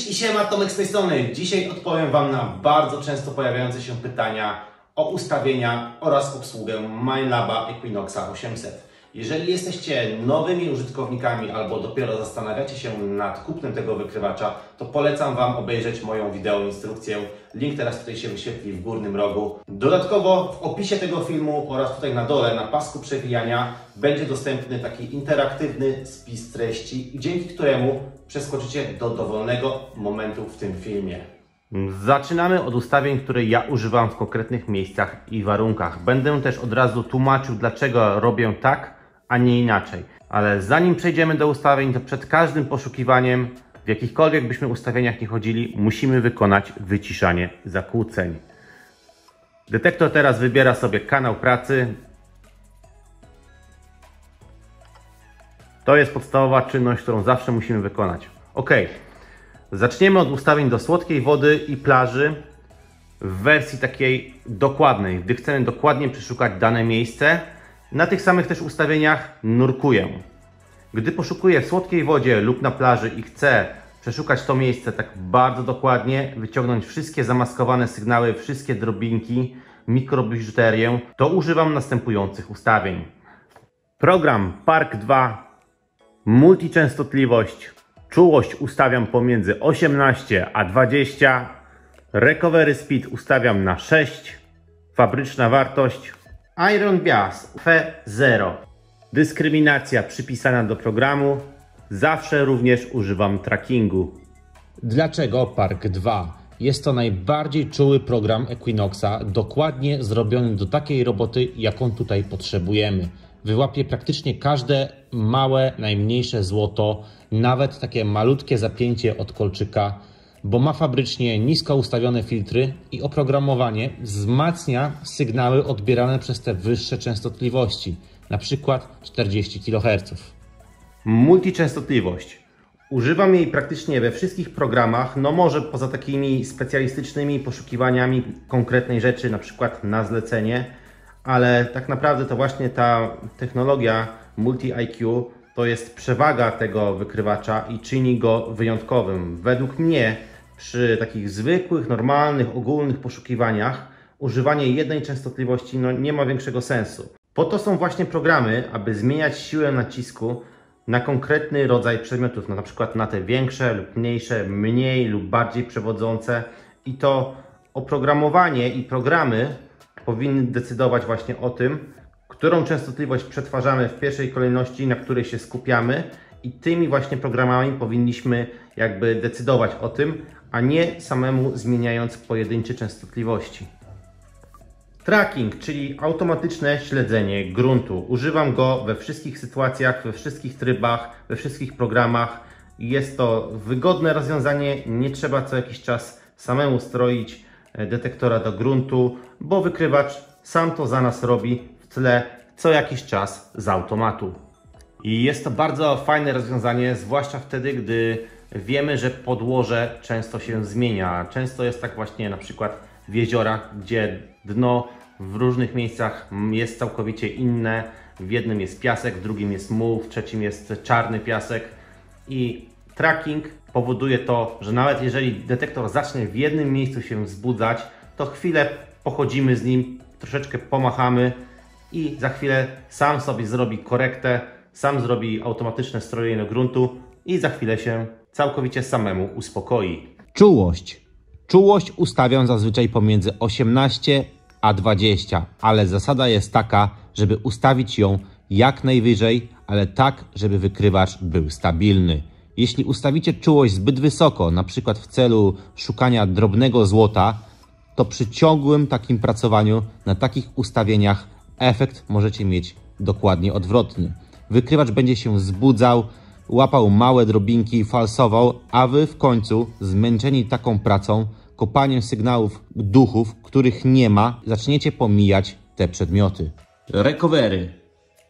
Cześć i siema, Tomek z tej strony. Dzisiaj odpowiem Wam na bardzo często pojawiające się pytania o ustawienia oraz obsługę Minelaba Equinoxa 800. Jeżeli jesteście nowymi użytkownikami albo dopiero zastanawiacie się nad kupnem tego wykrywacza, to polecam Wam obejrzeć moją wideoinstrukcję. Link teraz tutaj się wyświetli w górnym rogu. Dodatkowo w opisie tego filmu oraz tutaj na dole, na pasku przewijania, będzie dostępny taki interaktywny spis treści, dzięki któremu przeskoczycie do dowolnego momentu w tym filmie. Zaczynamy od ustawień, które ja używam w konkretnych miejscach i warunkach. Będę też od razu tłumaczył, dlaczego robię tak, a nie inaczej. Ale zanim przejdziemy do ustawień, to przed każdym poszukiwaniem, w jakichkolwiek byśmy ustawieniach nie chodzili, musimy wykonać wyciszanie zakłóceń. Detektor teraz wybiera sobie kanał pracy. To jest podstawowa czynność, którą zawsze musimy wykonać. Ok, zaczniemy od ustawień do słodkiej wody i plaży w wersji takiej dokładnej, gdy chcemy dokładnie przeszukać dane miejsce. Na tych samych też ustawieniach nurkuję. Gdy poszukuję w słodkiej wodzie lub na plaży i chcę przeszukać to miejsce tak bardzo dokładnie, wyciągnąć wszystkie zamaskowane sygnały, wszystkie drobinki, mikrobiżuterię, to używam następujących ustawień. Program Park 2, multiczęstotliwość, czułość ustawiam pomiędzy 18 a 20, recovery speed ustawiam na 6, fabryczna wartość Iron Bias F0. Dyskryminacja przypisana do programu. Zawsze również używam trackingu. Dlaczego Park 2? Jest to najbardziej czuły program Equinoxa, dokładnie zrobiony do takiej roboty, jaką tutaj potrzebujemy. Wyłapie praktycznie każde małe, najmniejsze złoto, nawet takie malutkie zapięcie od kolczyka, bo ma fabrycznie nisko ustawione filtry i oprogramowanie wzmacnia sygnały odbierane przez te wyższe częstotliwości, na przykład 40 kHz. Multiczęstotliwość. Używam jej praktycznie we wszystkich programach, no może poza takimi specjalistycznymi poszukiwaniami konkretnej rzeczy, na przykład na zlecenie, ale tak naprawdę to właśnie ta technologia Multi-IQ to jest przewaga tego wykrywacza i czyni go wyjątkowym. Według mnie przy takich zwykłych, normalnych, ogólnych poszukiwaniach używanie jednej częstotliwości nie ma większego sensu. Po to są właśnie programy, aby zmieniać siłę nacisku na konkretny rodzaj przedmiotów, na przykład na te większe lub mniejsze, mniej lub bardziej przewodzące, i to oprogramowanie i programy powinny decydować właśnie o tym, którą częstotliwość przetwarzamy w pierwszej kolejności, na której się skupiamy, i tymi właśnie programami powinniśmy jakby decydować o tym, a nie samemu zmieniając pojedyncze częstotliwości. Tracking, czyli automatyczne śledzenie gruntu. Używam go we wszystkich sytuacjach, we wszystkich trybach, we wszystkich programach. Jest to wygodne rozwiązanie, nie trzeba co jakiś czas samemu stroić detektora do gruntu, bo wykrywacz sam to za nas robi w tle co jakiś czas z automatu. I jest to bardzo fajne rozwiązanie, zwłaszcza wtedy, gdy wiemy, że podłoże często się zmienia. Często jest tak właśnie na przykład w jeziorach, gdzie dno w różnych miejscach jest całkowicie inne. W jednym jest piasek, w drugim jest muł, w trzecim jest czarny piasek. I tracking powoduje to, że nawet jeżeli detektor zacznie w jednym miejscu się wzbudzać, to chwilę pochodzimy z nim, troszeczkę pomachamy i za chwilę sam sobie zrobi korektę, sam zrobi automatyczne strojenie gruntu i za chwilę się całkowicie samemu uspokoi. Czułość. Czułość ustawiam zazwyczaj pomiędzy 18 a 20, ale zasada jest taka, żeby ustawić ją jak najwyżej, ale tak, żeby wykrywacz był stabilny. Jeśli ustawicie czułość zbyt wysoko, na przykład w celu szukania drobnego złota, to przy ciągłym takim pracowaniu na takich ustawieniach efekt możecie mieć dokładnie odwrotny. Wykrywacz będzie się wzbudzał, łapał małe drobinki, falsował, a Wy w końcu, zmęczeni taką pracą, kopaniem sygnałów duchów, których nie ma, zaczniecie pomijać te przedmioty. Recovery,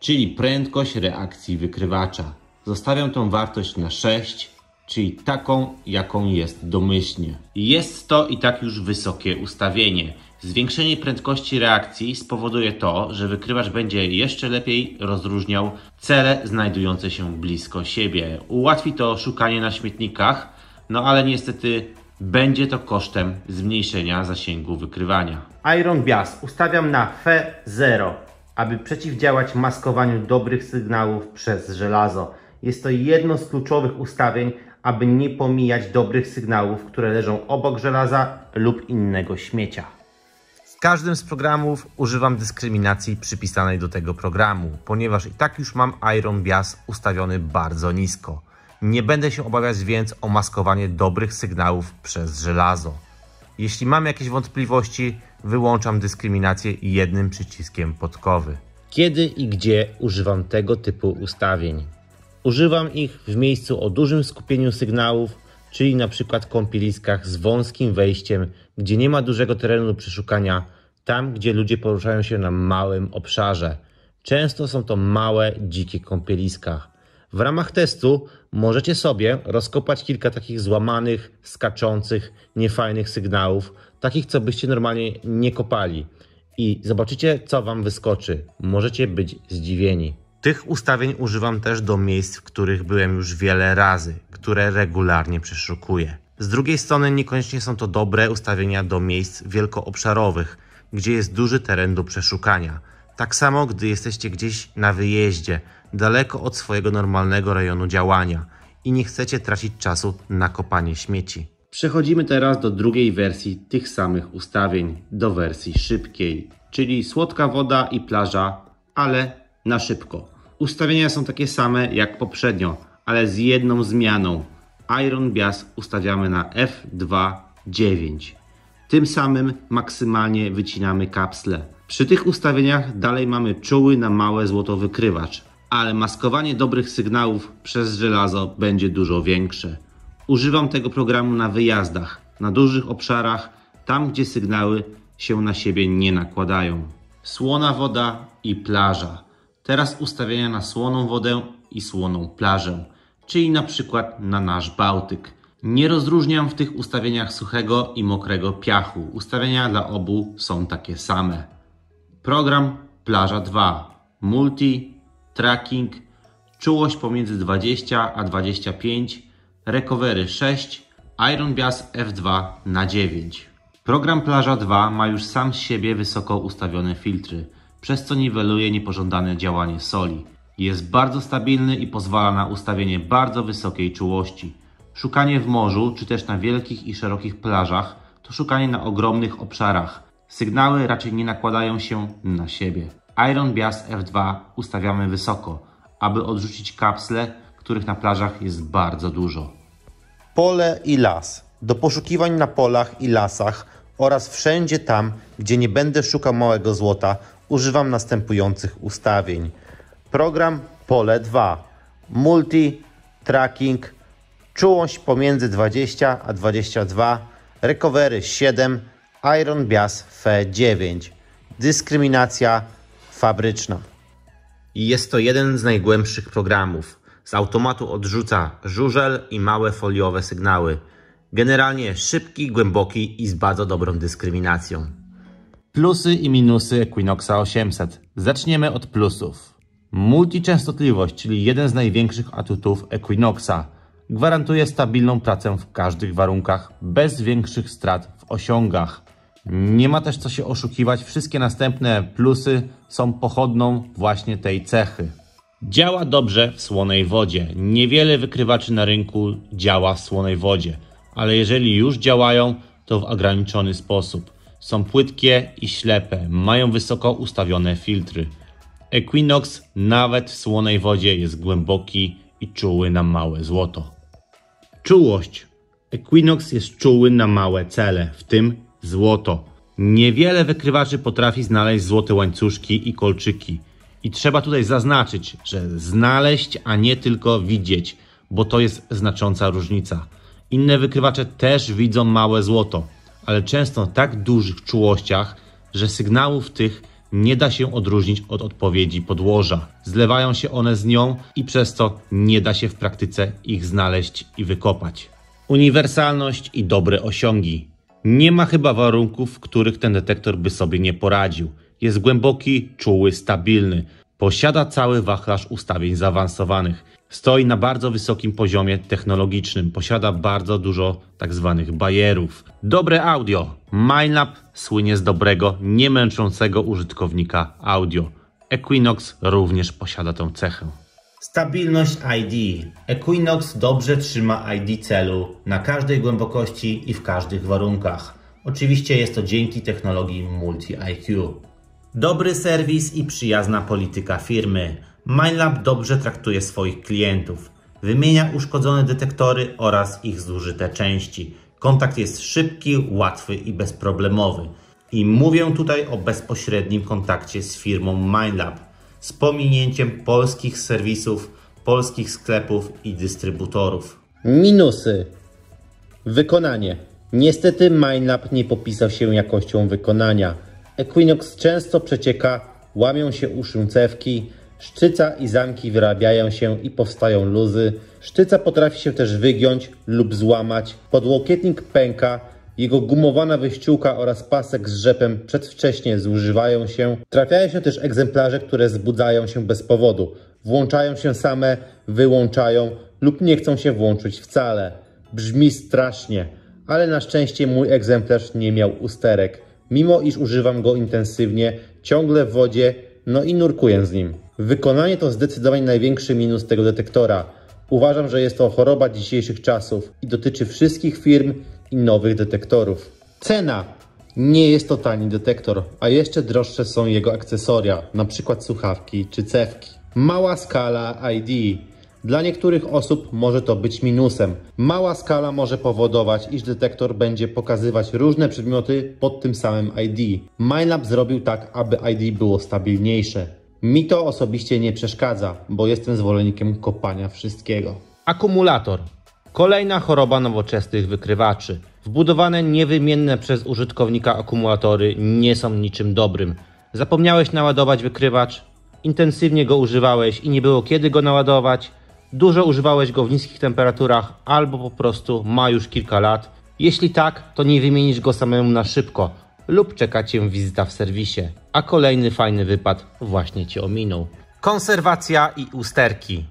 czyli prędkość reakcji wykrywacza. Zostawiam tą wartość na 6, czyli taką, jaką jest domyślnie. Jest to i tak już wysokie ustawienie. Zwiększenie prędkości reakcji spowoduje to, że wykrywacz będzie jeszcze lepiej rozróżniał cele znajdujące się blisko siebie. Ułatwi to szukanie na śmietnikach, No ale niestety będzie to kosztem zmniejszenia zasięgu wykrywania. Iron Bias ustawiam na Fe0, aby przeciwdziałać maskowaniu dobrych sygnałów przez żelazo. Jest to jedno z kluczowych ustawień, aby nie pomijać dobrych sygnałów, które leżą obok żelaza lub innego śmiecia. W każdym z programów używam dyskryminacji przypisanej do tego programu, ponieważ i tak już mam Iron Bias ustawiony bardzo nisko. Nie będę się obawiać więc o maskowanie dobrych sygnałów przez żelazo. Jeśli mam jakieś wątpliwości, wyłączam dyskryminację jednym przyciskiem podkowy. Kiedy i gdzie używam tego typu ustawień? Używam ich w miejscu o dużym skupieniu sygnałów, czyli na przykład kąpieliskach z wąskim wejściem, gdzie nie ma dużego terenu do przeszukania, tam gdzie ludzie poruszają się na małym obszarze. Często są to małe, dzikie kąpieliska. W ramach testu możecie sobie rozkopać kilka takich złamanych, skaczących, niefajnych sygnałów, takich co byście normalnie nie kopali i zobaczycie co Wam wyskoczy. Możecie być zdziwieni. Tych ustawień używam też do miejsc, w których byłem już wiele razy, które regularnie przeszukuję. Z drugiej strony niekoniecznie są to dobre ustawienia do miejsc wielkoobszarowych, gdzie jest duży teren do przeszukania. Tak samo gdy jesteście gdzieś na wyjeździe, daleko od swojego normalnego rejonu działania i nie chcecie tracić czasu na kopanie śmieci. Przechodzimy teraz do drugiej wersji tych samych ustawień, do wersji szybkiej, czyli słodka woda i plaża, ale na szybko. Ustawienia są takie same jak poprzednio, ale z jedną zmianą. Iron Bias ustawiamy na F2.9. Tym samym maksymalnie wycinamy kapsle. Przy tych ustawieniach dalej mamy czuły na małe złoto wykrywacz, ale maskowanie dobrych sygnałów przez żelazo będzie dużo większe. Używam tego programu na wyjazdach, na dużych obszarach, tam gdzie sygnały się na siebie nie nakładają. Słona woda i plaża. Teraz ustawienia na słoną wodę i słoną plażę, czyli na przykład na nasz Bałtyk. Nie rozróżniam w tych ustawieniach suchego i mokrego piachu. Ustawienia dla obu są takie same. Program Plaża 2. Multi, Tracking, czułość pomiędzy 20 a 25, Recovery 6, Iron Bias F2 na 9. Program Plaża 2 ma już sam z siebie wysoko ustawione filtry, przez co niweluje niepożądane działanie soli. Jest bardzo stabilny i pozwala na ustawienie bardzo wysokiej czułości. Szukanie w morzu, czy też na wielkich i szerokich plażach, to szukanie na ogromnych obszarach. Sygnały raczej nie nakładają się na siebie. Iron Bias F2 ustawiamy wysoko, aby odrzucić kapsle, których na plażach jest bardzo dużo. Pole i las. Do poszukiwań na polach i lasach oraz wszędzie tam, gdzie nie będę szukał małego złota, używam następujących ustawień. Program Pole 2. Multi, Tracking, czułość pomiędzy 20 a 22, Recovery 7, Iron Bias F9. Dyskryminacja fabryczna. Jest to jeden z najgłębszych programów. Z automatu odrzuca żużel i małe foliowe sygnały. Generalnie szybki, głęboki i z bardzo dobrą dyskryminacją. Plusy i minusy Equinoxa 800. Zaczniemy od plusów. Multiczęstotliwość, czyli jeden z największych atutów Equinoxa. Gwarantuje stabilną pracę w każdych warunkach, bez większych strat w osiągach. Nie ma też co się oszukiwać, wszystkie następne plusy są pochodną właśnie tej cechy. Działa dobrze w słonej wodzie. Niewiele wykrywaczy na rynku działa w słonej wodzie, ale jeżeli już działają, to w ograniczony sposób. Są płytkie i ślepe, mają wysoko ustawione filtry. Equinox nawet w słonej wodzie jest głęboki i czuły na małe złoto. Czułość. Equinox jest czuły na małe cele, w tym złoto. Niewiele wykrywaczy potrafi znaleźć złote łańcuszki i kolczyki. I trzeba tutaj zaznaczyć, że znaleźć, a nie tylko widzieć, bo to jest znacząca różnica. Inne wykrywacze też widzą małe złoto, ale często w tak dużych czułościach, że sygnałów tych nie da się odróżnić od odpowiedzi podłoża. Zlewają się one z nią i przez to nie da się w praktyce ich znaleźć i wykopać. Uniwersalność i dobre osiągi. Nie ma chyba warunków, w których ten detektor by sobie nie poradził. Jest głęboki, czuły, stabilny. Posiada cały wachlarz ustawień zaawansowanych. Stoi na bardzo wysokim poziomie technologicznym. Posiada bardzo dużo tzw. bajerów. Dobre audio. Minelab słynie z dobrego, nie męczącego użytkownika audio. Equinox również posiada tę cechę. Stabilność ID. Equinox dobrze trzyma ID celu na każdej głębokości i w każdych warunkach. Oczywiście jest to dzięki technologii Multi-IQ. Dobry serwis i przyjazna polityka firmy. Minelab dobrze traktuje swoich klientów. Wymienia uszkodzone detektory oraz ich zużyte części. Kontakt jest szybki, łatwy i bezproblemowy. I mówię tutaj o bezpośrednim kontakcie z firmą Minelab, z pominięciem polskich serwisów, polskich sklepów i dystrybutorów. Minusy. Wykonanie. Niestety Minelab nie popisał się jakością wykonania. Equinox często przecieka, łamią się uszy cewki, szczyca i zamki wyrabiają się i powstają luzy. Szczyca potrafi się też wygiąć lub złamać. Podłokietnik pęka, jego gumowana wyściółka oraz pasek z rzepem przedwcześnie zużywają się. Trafiają się też egzemplarze, które zbudzają się bez powodu. Włączają się same, wyłączają lub nie chcą się włączyć wcale. Brzmi strasznie, ale na szczęście mój egzemplarz nie miał usterek. Mimo iż używam go intensywnie, ciągle w wodzie, no i nurkuję z nim. Wykonanie to zdecydowanie największy minus tego detektora. Uważam, że jest to choroba dzisiejszych czasów i dotyczy wszystkich firm i nowych detektorów. Cena. Nie jest to tani detektor, a jeszcze droższe są jego akcesoria, np. słuchawki czy cewki. Mała skala ID. Dla niektórych osób może to być minusem. Mała skala może powodować, iż detektor będzie pokazywać różne przedmioty pod tym samym ID. Minelab zrobił tak, aby ID było stabilniejsze. Mi to osobiście nie przeszkadza, bo jestem zwolennikiem kopania wszystkiego. Akumulator. Kolejna choroba nowoczesnych wykrywaczy. Wbudowane niewymienne przez użytkownika akumulatory nie są niczym dobrym. Zapomniałeś naładować wykrywacz, intensywnie go używałeś i nie było kiedy go naładować, dużo używałeś go w niskich temperaturach albo po prostu ma już kilka lat. Jeśli tak, to nie wymienisz go samemu na szybko lub czeka Cię wizyta w serwisie, a kolejny fajny wypad właśnie Cię ominął. Konserwacja i usterki.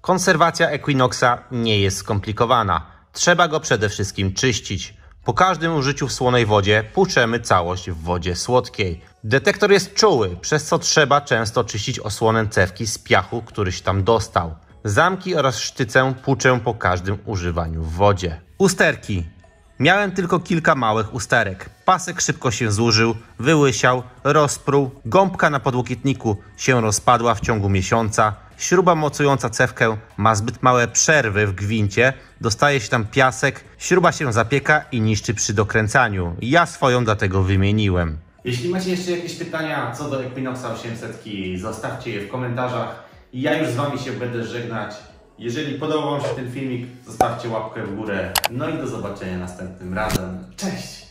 Konserwacja Equinoxa nie jest skomplikowana. Trzeba go przede wszystkim czyścić. Po każdym użyciu w słonej wodzie płuczemy całość w wodzie słodkiej. Detektor jest czuły, przez co trzeba często czyścić osłonę cewki z piachu, który się tam dostał. Zamki oraz sztycę płuczę po każdym używaniu w wodzie. Usterki. Miałem tylko kilka małych usterek. Pasek szybko się zużył, wyłysiał, rozpruł, gąbka na podłokietniku się rozpadła w ciągu miesiąca, śruba mocująca cewkę ma zbyt małe przerwy w gwincie, dostaje się tam piasek, śruba się zapieka i niszczy przy dokręcaniu. Ja swoją dlatego wymieniłem. Jeśli macie jeszcze jakieś pytania co do Equinoxa 800, zostawcie je w komentarzach i ja już z Wami się będę żegnać. Jeżeli podobał Wam się ten filmik, zostawcie łapkę w górę. No i do zobaczenia następnym razem. Cześć!